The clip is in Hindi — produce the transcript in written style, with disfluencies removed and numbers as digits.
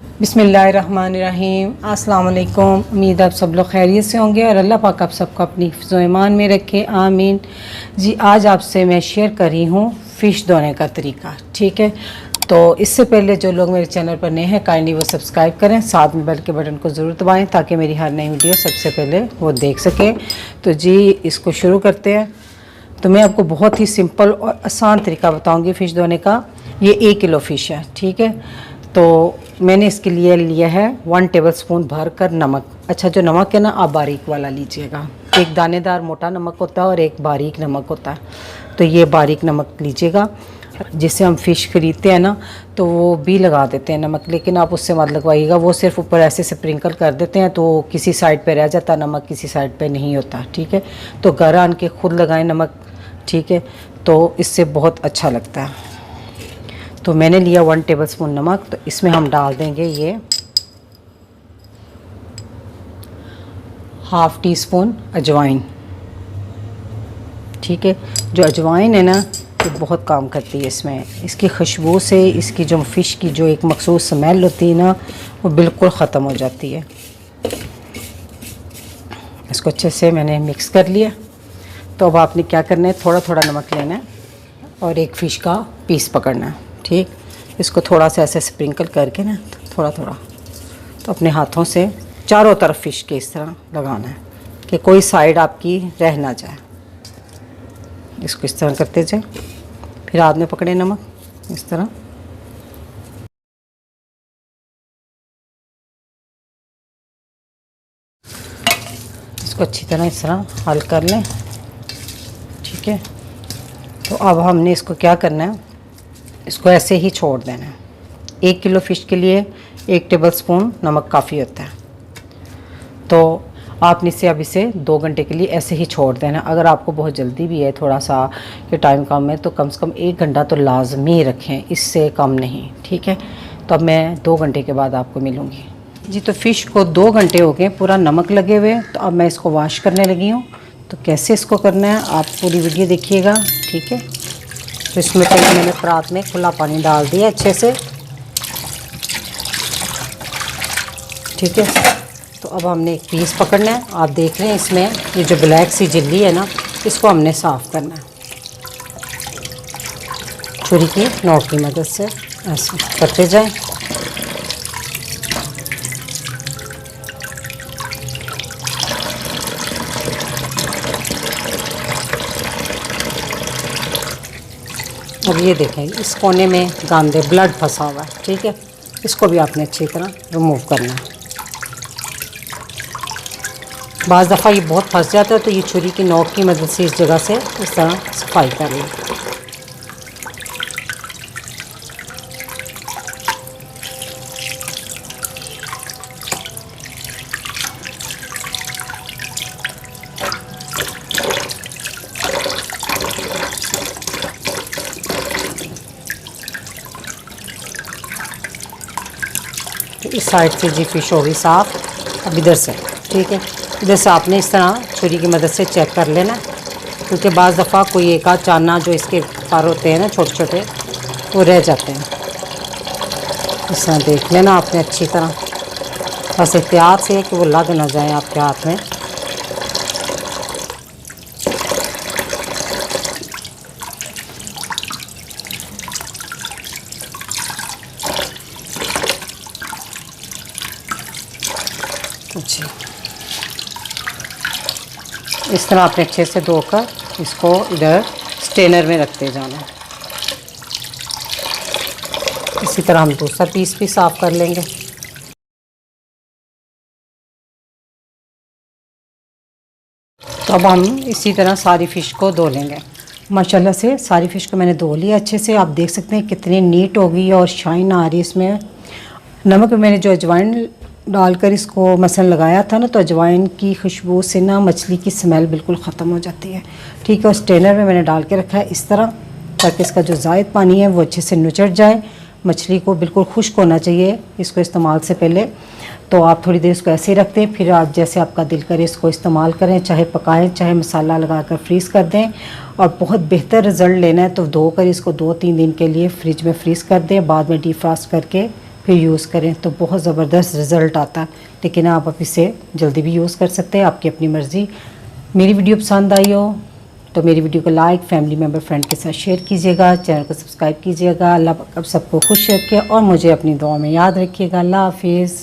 बिस्मिल्लाहिर्रहमानिर्रहीम। अस्सलाम वालेकुम। उम्मीद आप सब लोग खैरियत से होंगे और अल्लाह पाक आप सबको अपनी हिफ्ज़ व ईमान में रखे, आमीन। जी आज आपसे मैं शेयर कर रही हूँ फ़िश धोने का तरीका। ठीक है, तो इससे पहले जो लोग मेरे चैनल पर नए हैं काइंडली वो सब्सक्राइब करें, साथ में बेल के बटन को ज़रूर दबाएं ताकि मेरी हर नई वीडियो सबसे पहले वो देख सकें। तो जी इसको शुरू करते हैं। तो मैं आपको बहुत ही सिंपल और आसान तरीका बताऊँगी फ़िश धोने का। ये 1 किलो फ़िश है। ठीक है, तो मैंने इसके लिए लिया है 1 टेबलस्पून भर कर नमक। अच्छा, जो नमक है ना आप बारीक वाला लीजिएगा। एक दानेदार मोटा नमक होता है और एक बारीक नमक होता है, तो ये बारीक नमक लीजिएगा। जिससे हम फ़िश ख़रीदते हैं ना तो वो भी लगा देते हैं नमक, लेकिन आप उससे मत लगवाइएगा। वो सिर्फ ऊपर ऐसे स्प्रिंकल कर देते हैं तो किसी साइड पे रह जाता है नमक, किसी साइड पे नहीं होता। ठीक है, तो घर आन के खुद लगाएं नमक। ठीक है, तो इससे बहुत अच्छा लगता है। तो मैंने लिया 1 टेबलस्पून नमक। तो इसमें हम डाल देंगे ये ½ टीस्पून अजवाइन। ठीक है, जो अजवाइन है ना ये बहुत काम करती है इसमें। इसकी खुशबू से इसकी जो फ़िश की जो एक मखसूस स्मेल होती है ना वो बिल्कुल ख़त्म हो जाती है। इसको अच्छे से मैंने मिक्स कर लिया। तो अब आपने क्या करना है, थोड़ा थोड़ा नमक लेना है और एक फ़िश का पीस पकड़ना है। ठीक, इसको थोड़ा सा ऐसे स्प्रिंकल करके ना थोड़ा थोड़ा तो अपने हाथों से चारों तरफ फ़िश के इस तरह लगाना है कि कोई साइड आपकी रह ना जाए। इसको इस तरह करते जाए, फिर हाथ में पकड़े नमक इस तरह। इसको अच्छी तरह इस तरह हल कर लें। ठीक है, तो अब हमने इसको क्या करना है, इसको ऐसे ही छोड़ देना है। 1 किलो फ़िश के लिए 1 टेबलस्पून नमक काफ़ी होता है। तो आपने इसे 2 घंटे के लिए ऐसे ही छोड़ देना। अगर आपको बहुत जल्दी भी है, थोड़ा सा कि टाइम कम है, तो कम से कम 1 घंटा तो लाजमी रखें, इससे कम नहीं। ठीक है, तो अब मैं 2 घंटे के बाद आपको मिलूँगी। जी तो फ़िश को 2 घंटे हो गए, पूरा नमक लगे हुए। तो अब मैं इसको वॉश करने लगी हूँ। तो कैसे इसको करना है आप पूरी वीडियो देखिएगा। ठीक है, तो इसमें पहले मैंने परात में खुला पानी डाल दिया अच्छे से। ठीक है, तो अब हमने एक पीस पकड़ना है। आप देख रहे हैं इसमें ये जो ब्लैक सी झिल्ली है ना, इसको हमने साफ़ करना है छुरी की नोक की मदद से। ऐसे करते जाएं। अब ये देखें इस कोने में गांदे ब्लड फंसा हुआ है। ठीक है, इसको भी आपने अच्छी तरह रिमूव करना है। बाज़ दफ़ा ये बहुत फंस जाता है तो ये छुरी की नोक की मदद से इस जगह से इस तरह सफाई कर लें। तो इस साइड से जी फ़िश होगी साफ़। अब इधर से, ठीक है, इधर से आपने इस तरह छुरी की मदद से चेक कर लेना, क्योंकि बाज़ दफ़ा कोई एक आध चाना जो इसके पर होते हैं ना छोटे छोटे वो रह जाते हैं। इस तरह देख लेना आपने अच्छी तरह, बस एहतियात से कि वो लग ना जाए आपके हाथ में। अच्छा, इस तरह आपने अच्छे से धोकर इसको इधर स्ट्रेनर में रखते जाना। इसी तरह हम दूसरा पीस भी साफ़ कर लेंगे। तो अब हम इसी तरह सारी फ़िश को धो लेंगे। माशाल्लाह से सारी फ़िश को मैंने धो लिया अच्छे से। आप देख सकते हैं कितनी नीट हो गई और शाइन आ रही है इसमें। नमक में मैंने जो अजवाइन डालकर इसको मसल लगाया था ना, तो अजवाइन की खुशबू से ना मछली की स्मेल बिल्कुल ख़त्म हो जाती है। ठीक है, और स्ट्रेनर में मैंने डाल के रखा है इस तरह, ताकि इसका जो ज़ायद पानी है वो अच्छे से नुचड़ जाए। मछली को बिल्कुल खुश्क होना चाहिए इसको इस्तेमाल से पहले। तो आप थोड़ी देर इसको ऐसे ही रख दें, फिर आप जैसे आपका दिल करे इसको इस्तेमाल करें, चाहे पकाएं चाहे मसाला लगाकर फ्रीज़ कर दें। और बहुत बेहतर रिज़ल्ट लेना है तो धोकर इसको 2-3 दिन के लिए फ्रिज में फ्रीज़ कर दें, बाद में डीफ्रास्ट करके फिर यूज़ करें तो बहुत ज़बरदस्त रिज़ल्ट आता है। लेकिन आप इसे जल्दी भी यूज़ कर सकते हैं, आपकी अपनी मर्ज़ी। मेरी वीडियो पसंद आई हो तो मेरी वीडियो को लाइक, फैमिली मेम्बर, फ्रेंड के साथ शेयर कीजिएगा, चैनल को सब्सक्राइब कीजिएगा। अल्लाह पाक आप सबको खुश रखे और मुझे अपनी दुआ में याद रखिएगा। अल्लाह हाफिज़।